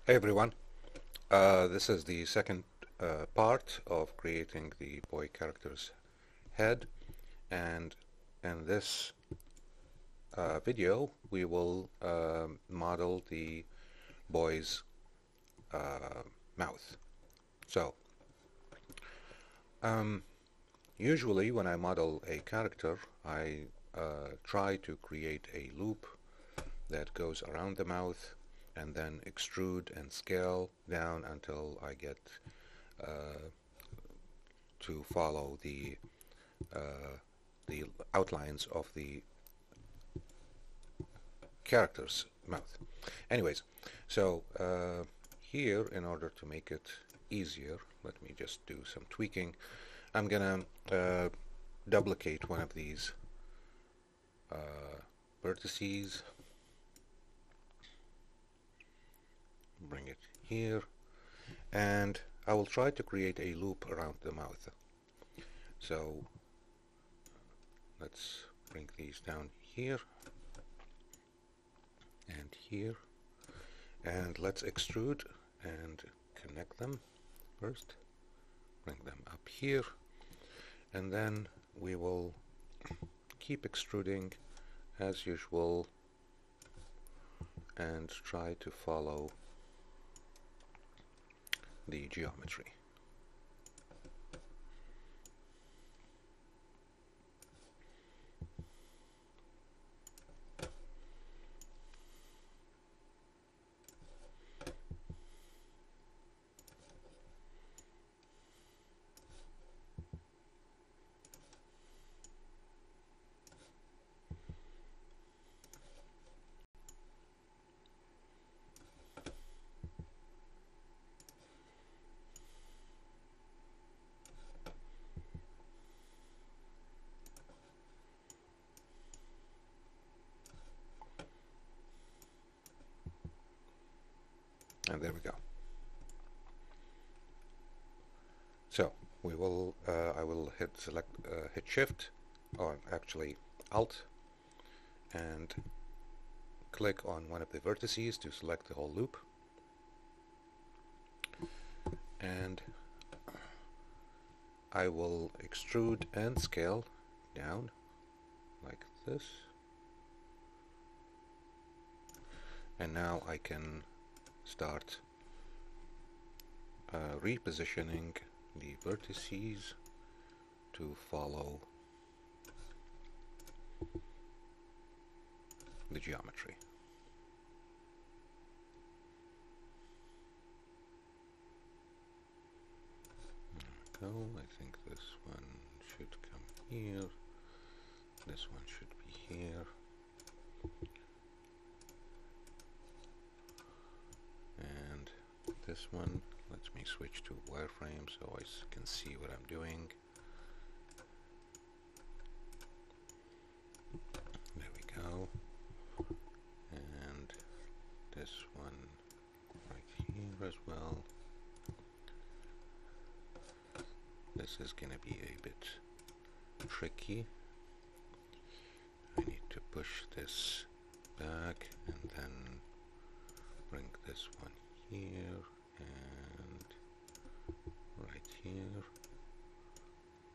Hey everyone, this is the second part of creating the boy character's head, and in this video we will model the boy's mouth. So um, usually when I model a character I try to create a loop that goes around the mouth and then extrude and scale down until I get to follow the outlines of the character's mouth. Anyways, so here, in order to make it easier, let me just do some tweaking. I'm gonna duplicate one of these vertices, bring it here, and I will try to create a loop around the mouth. So let's bring these down here and here, and let's extrude and connect them first, bring them up here, and then we will keep extruding as usual and try to follow the geometry. And there we go. So we will, I will hit Shift, or actually Alt, and click on one of the vertices to select the whole loop. And I will extrude and scale down like this. And now I can start repositioning the vertices to follow the geometry. There we go. I think this one should come here. This one should be here. And this one, let me switch to wireframe so I can see what I'm doing. There we go. And this one right here as well. This is gonna be a bit tricky. I need to push this back and then bring this one here and right here,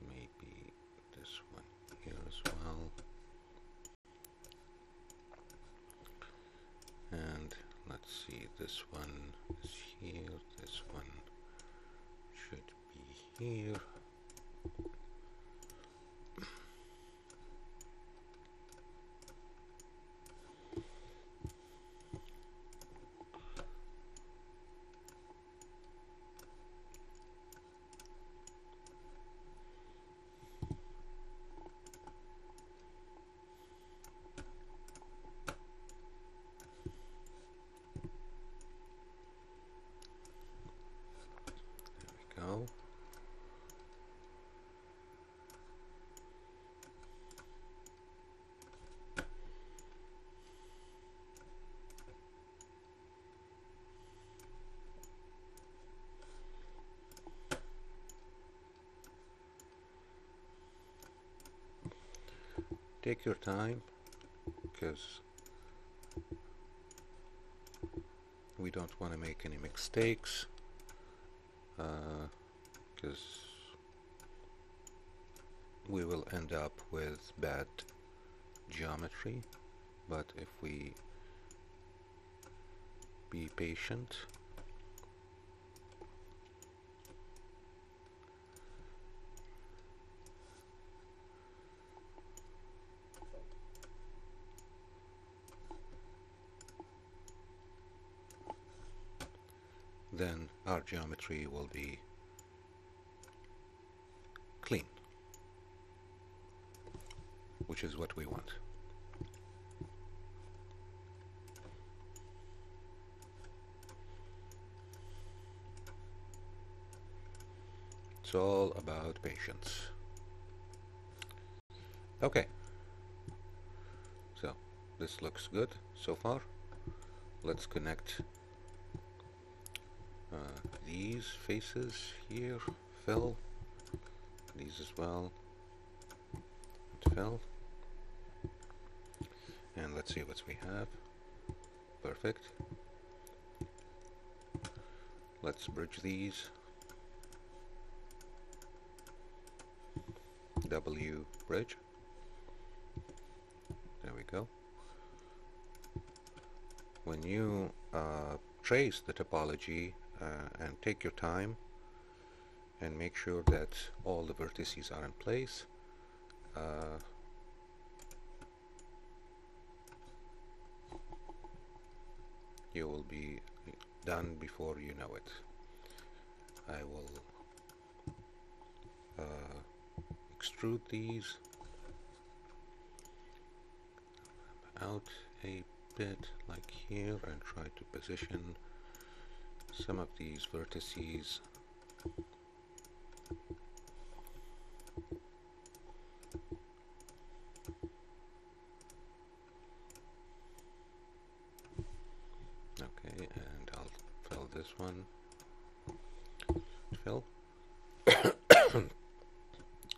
maybe this one here as well, and let's see, this one is here, this one should be here. Go. Take your time, because we don't want to make any mistakes, because we will end up with bad geometry. But if we be patient, then our geometry will be clean, which is what we want. It's all about patience. Okay, so this looks good so far. Let's connect these faces here, fill, these as well, and fill, and let's see what we have. Perfect. Let's bridge these. W bridge. There we go. When you trace the topology and take your time and make sure that all the vertices are in place, you will be done before you know it. I will extrude these out a bit like here and try to position some of these vertices okay, and I'll fill this one. Fill.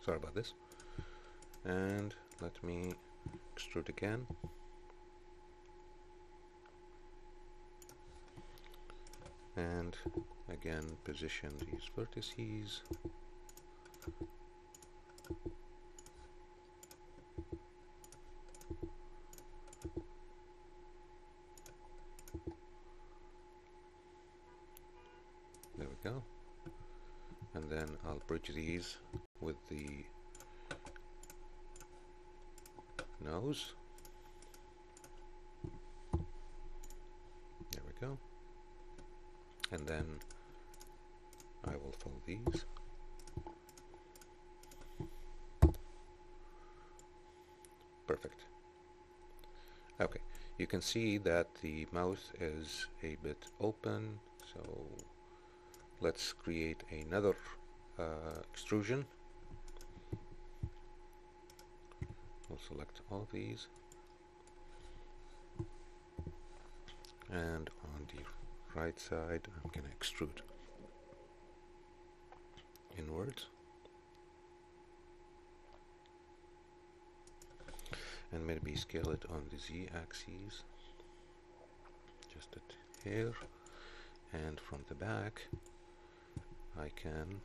Sorry about this. And let me extrude again. And again position these vertices. There we go. And then I'll bridge these with the nose. There we go. And then I will fill these. Perfect. Okay, you can see that the mouth is a bit open, so let's create another extrusion. We'll select all these, and on the right side I'm going to extrude inwards, and maybe scale it on the z-axis just a hair, and from the back I can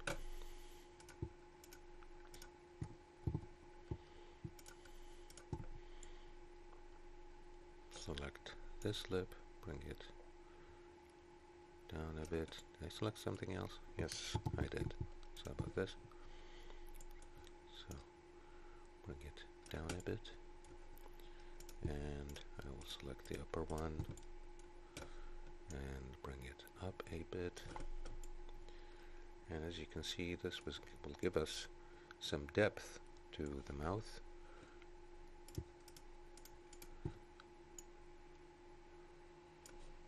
select this lip, bring it down a bit. Did I select something else? Yes, I did. Sorry about this. So bring it down a bit, and I will select the upper one and bring it up a bit. And as you can see, this will give us some depth to the mouth.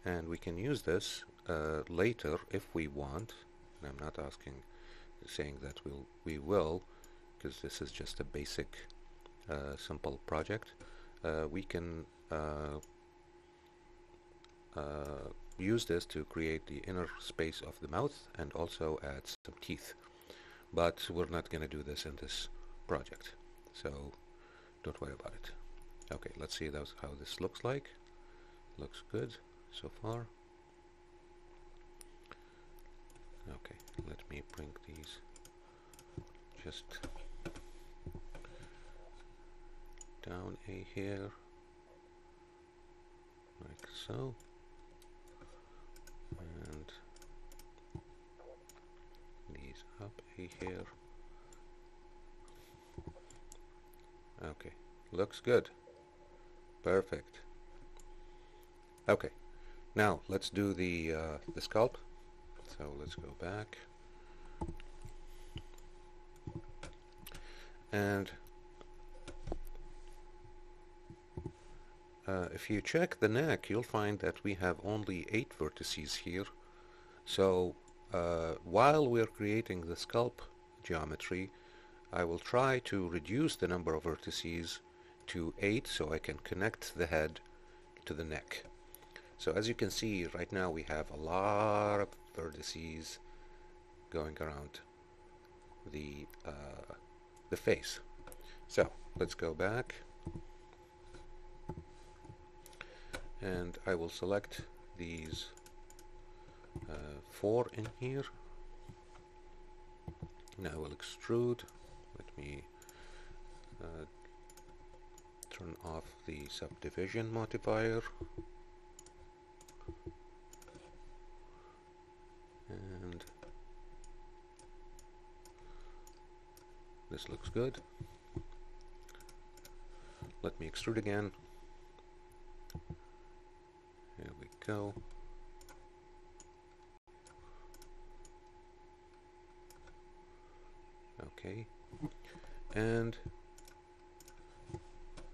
And we can use this later if we want. And I'm not saying that we will, because this is just a basic, simple project. We can use this to create the inner space of the mouth and also add some teeth. But we're not going to do this in this project, so don't worry about it. Okay, let's see how this looks like. Looks good so far. just down a hair, like so, and these up a hair. Okay, looks good. Perfect. Okay, now let's do the sculpt. So let's go back, and if you check the neck, you'll find that we have only 8 vertices here. So while we're creating the sculpt geometry, I will try to reduce the number of vertices to 8 so I can connect the head to the neck. So as you can see, right now we have a lot of vertices going around the face. So let's go back, and I will select these 4 in here, and I will extrude. Let me turn off the subdivision modifier, and this looks good. Let me extrude again. Here we go. Okay, and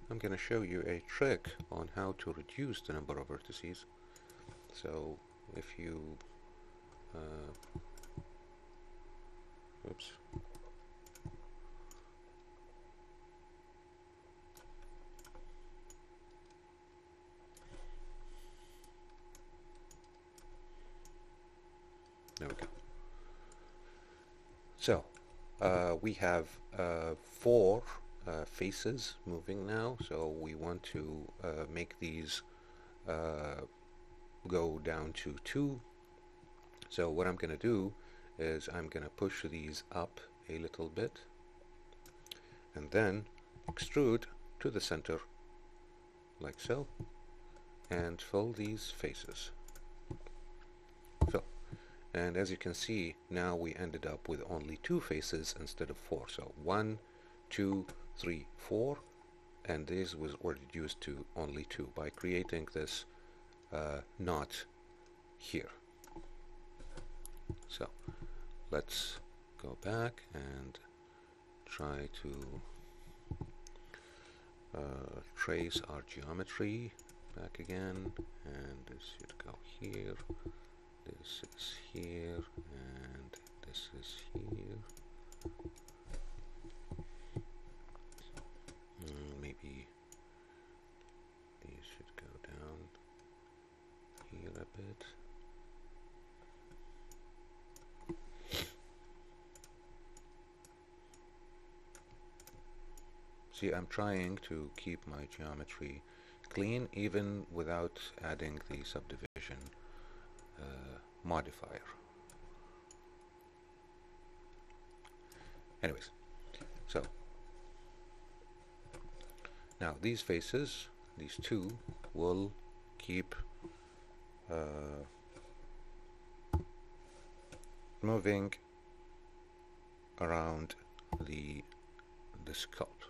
I'm going to show you a trick on how to reduce the number of vertices. So if you oops, there we go. So we have 4 faces moving now, so we want to make these go down to 2. So what I'm going to do is I'm going to push these up a little bit, and then extrude to the center, like so, and fill these faces. Fill. And as you can see, now we ended up with only 2 faces instead of 4. So 1, 2, 3, 4, and these were reduced to only 2 by creating this knot here. So let's go back and try to trace our geometry back again, and this should go here, this is here, and this is here. Maybe these should go down here a bit. See, I'm trying to keep my geometry clean even without adding the subdivision modifier. Anyways, so now these faces, these 2, will keep moving around the sculpt.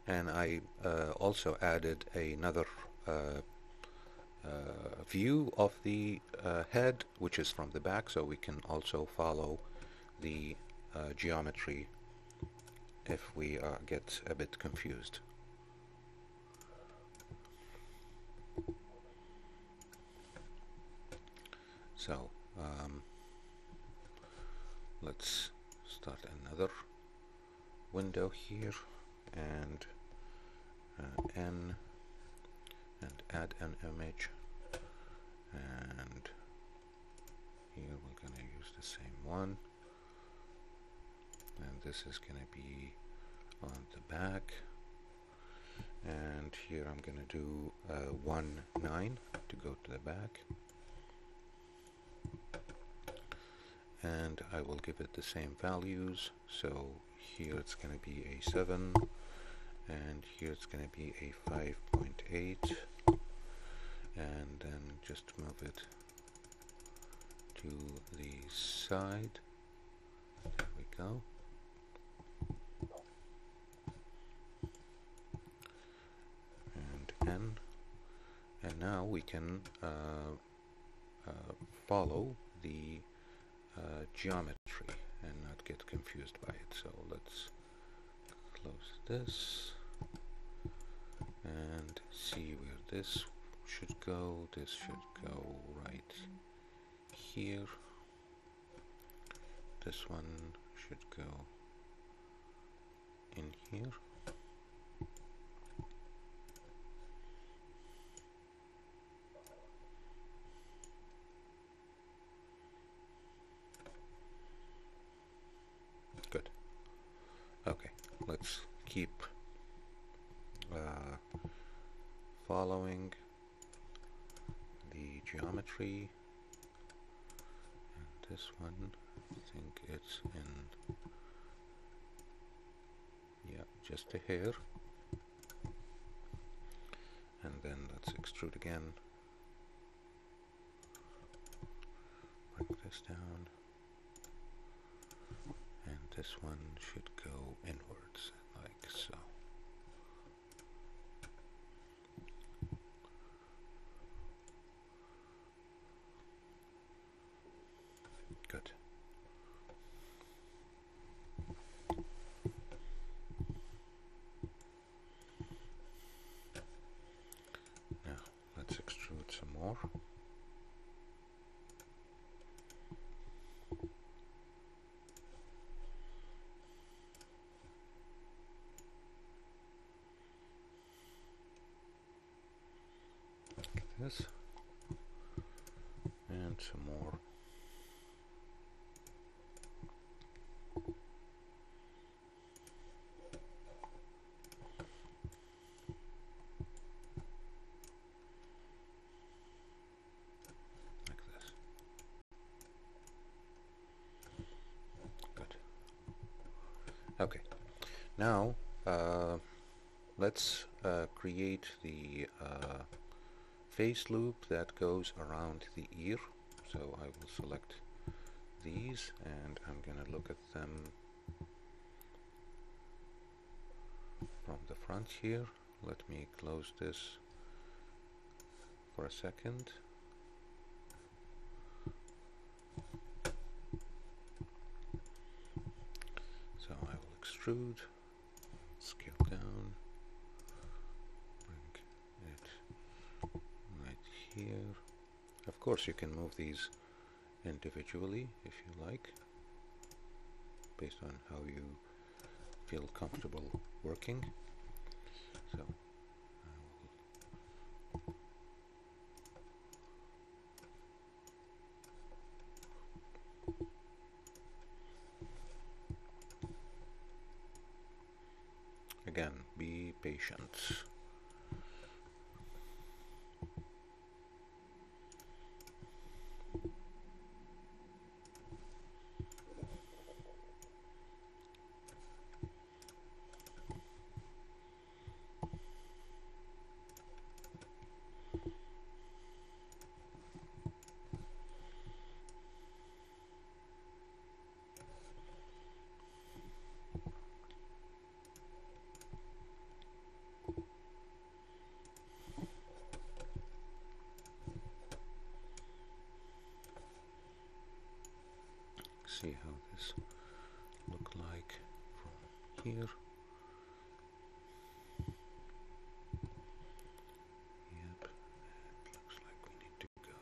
And I also added another view of the head, which is from the back, so we can also follow the geometry if we get a bit confused. So let's start another window here, and N, and add an image, and here we're going to use the same one, and this is going to be on the back, and here I'm going to do 1, 9 to go to the back, and I will give it the same values. So here it's going to be a 7, and here it's going to be a 5.8, and then just move it to the side. There we go. And N, and now we can follow the geometry and not get confused by it. So let's close this and see where this should go. This should go right here. This one should go in here. Good. Okay, let's keep following the geometry. And this one, I think it's in, yeah, just a hair. And then let's extrude again. Bring this down. And this one should go inwards, like so. Good. Now, let's extrude some more. Like this. And some more. Okay, now let's create the face loop that goes around the ear. So I will select these and I'm going to look at them from the front here. Let me close this for a second. So I will extrude, scale down, bring it right here. Of course you can move these individually if you like, based on how you feel comfortable working. So again, be patient. See how this look like from here. Yep, it looks like we need to go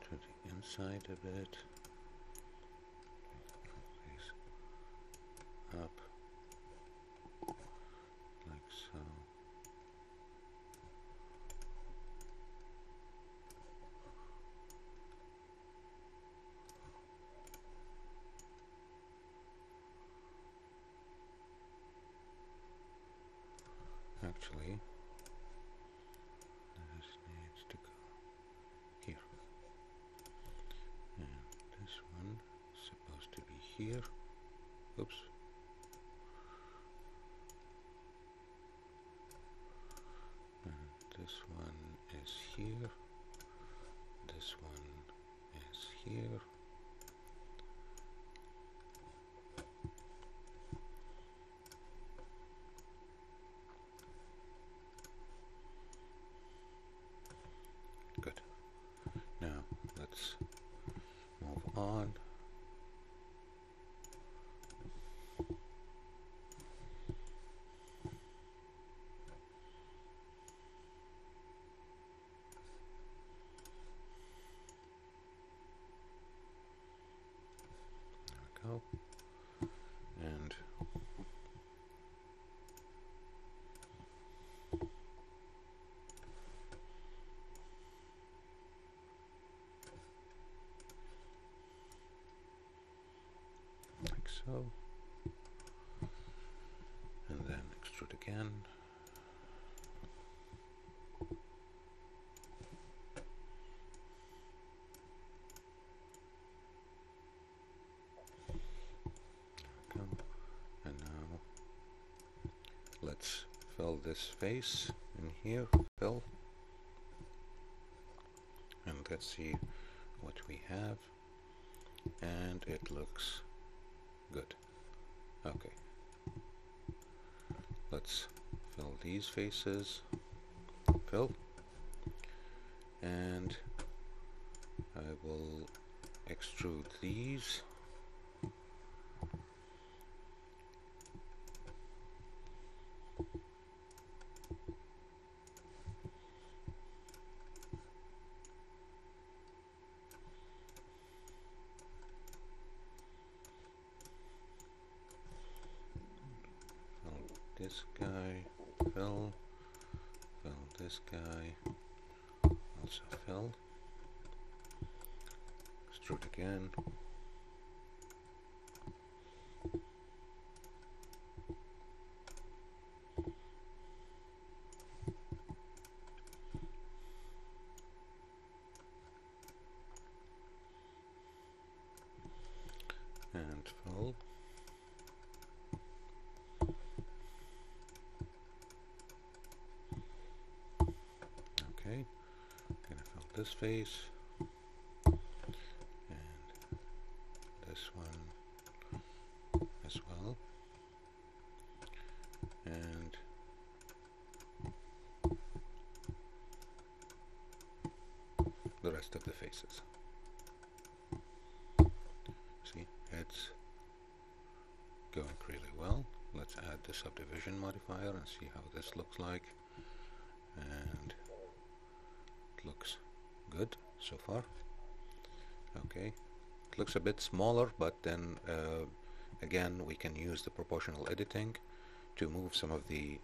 to the inside a bit. This up like so. Actually, this needs to go here. And this one is supposed to be here. Oops. And this one is here. This one is here. Good. Now let's move on. There we go. And like so. And then extrude again. There we go. And now let's fill this face in here. Fill. And let's see what we have. And it looks good. Okay. Let's fill these faces. Fill. And I will extrude these. This guy, fill this guy, also fill, extrude again, and fill. Okay, gonna fill this face and this one as well, and the rest of the faces. See, it's going really well. Let's add the subdivision modifier and see how this looks like. And it looks good so far. Okay, it looks a bit smaller, but then again we can use the proportional editing to move some of the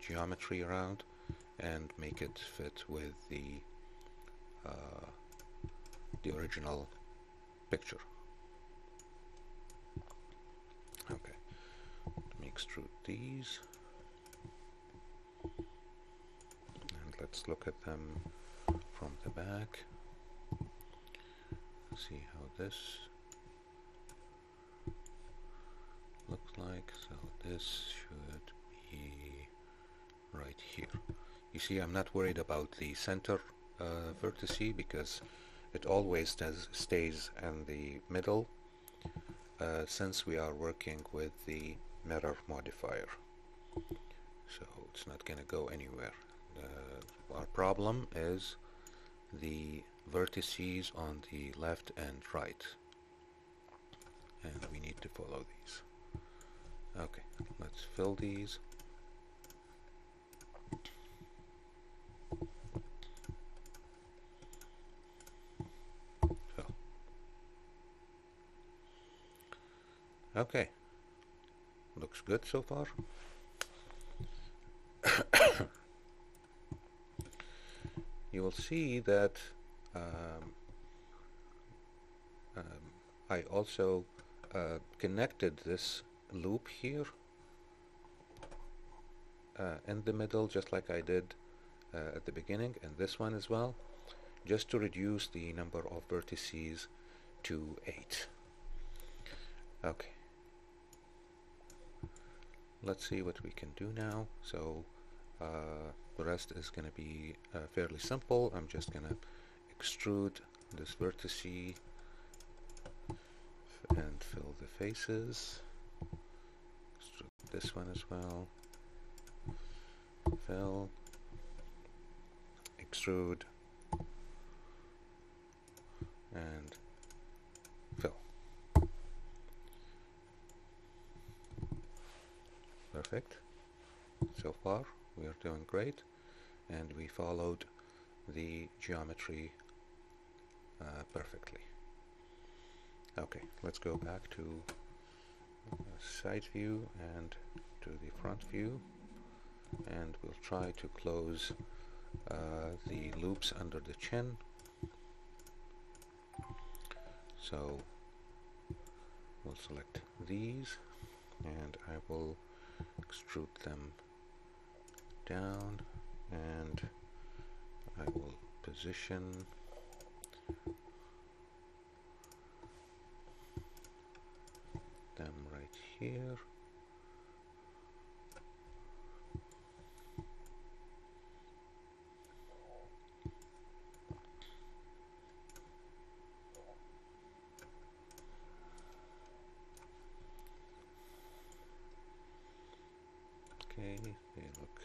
geometry around and make it fit with the original picture. Okay, let me extrude these. Let's look at them from the back. See how this looks like. So this should be right here. You see, I'm not worried about the center vertice because it always stays in the middle since we are working with the mirror modifier. So it's not going to go anywhere. Our problem is the vertices on the left and right, and we need to follow these. Okay, let's fill these. Fill. Okay, looks good so far. You will see that I also connected this loop here in the middle, just like I did at the beginning, and this one as well, just to reduce the number of vertices to 8. Okay. Let's see what we can do now. So the rest is going to be fairly simple. I'm just going to extrude this vertice and fill the faces. Extrude this one as well. Fill. Extrude. And fill. Perfect. So far we are doing great, and we followed the geometry perfectly. Okay, let's go back to side view and to the front view, and we'll try to close the loops under the chin. So we'll select these, and I will extrude them down, and I will position them right here. Okay, they look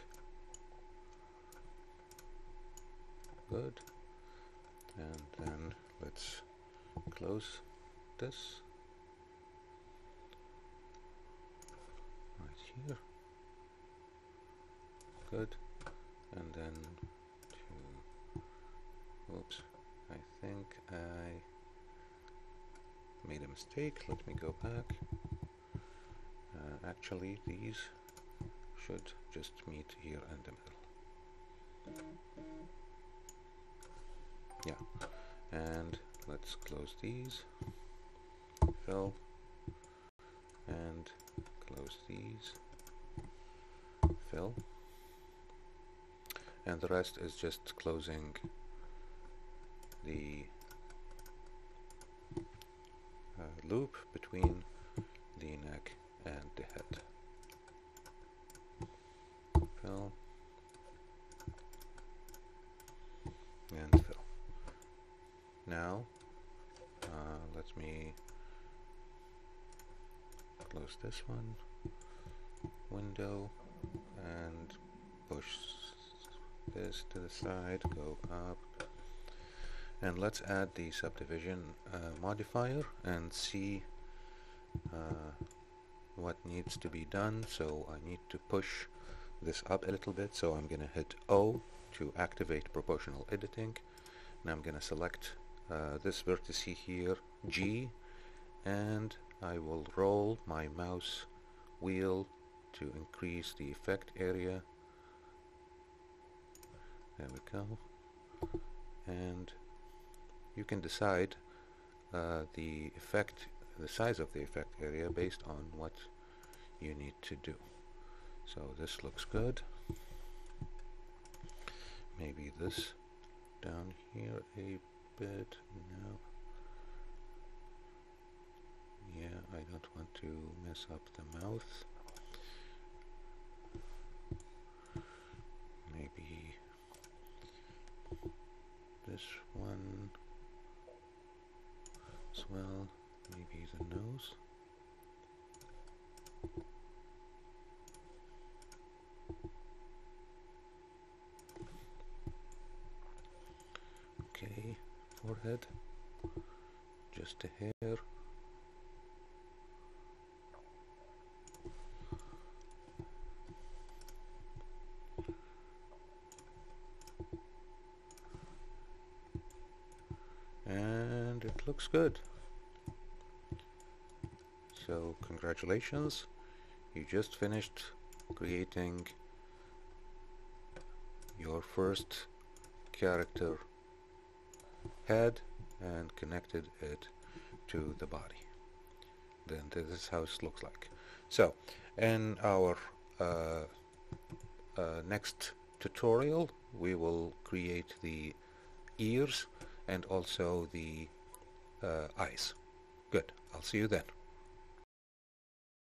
good, and then let's close this right here. Good, and then oops, I think I made a mistake. Let me go back. Actually, these should just meet here in the middle. Yeah, and let's close these, fill, and close these, fill, and the rest is just closing the loop between the neck and the head. Fill and fill. Now let me close this one, window, and push this to the side, go up, and let's add the subdivision modifier and see what needs to be done. So I need to push this up a little bit, so I'm going to hit O to activate proportional editing, and I'm going to select this vertex here, G, and I will roll my mouse wheel to increase the effect area. There we go. And you can decide the size of the effect area based on what you need to do. So this looks good. Maybe this down here a bit. No. Yeah, I don't want to mess up the mouth. Maybe this one as well. Maybe the nose. Okay, forehead, just a hair. And it looks good. So congratulations, you just finished creating your first character head and connected it to the body. Then this is how it looks like. So in our next tutorial we will create the ears and also the eyes. Good. I'll see you then.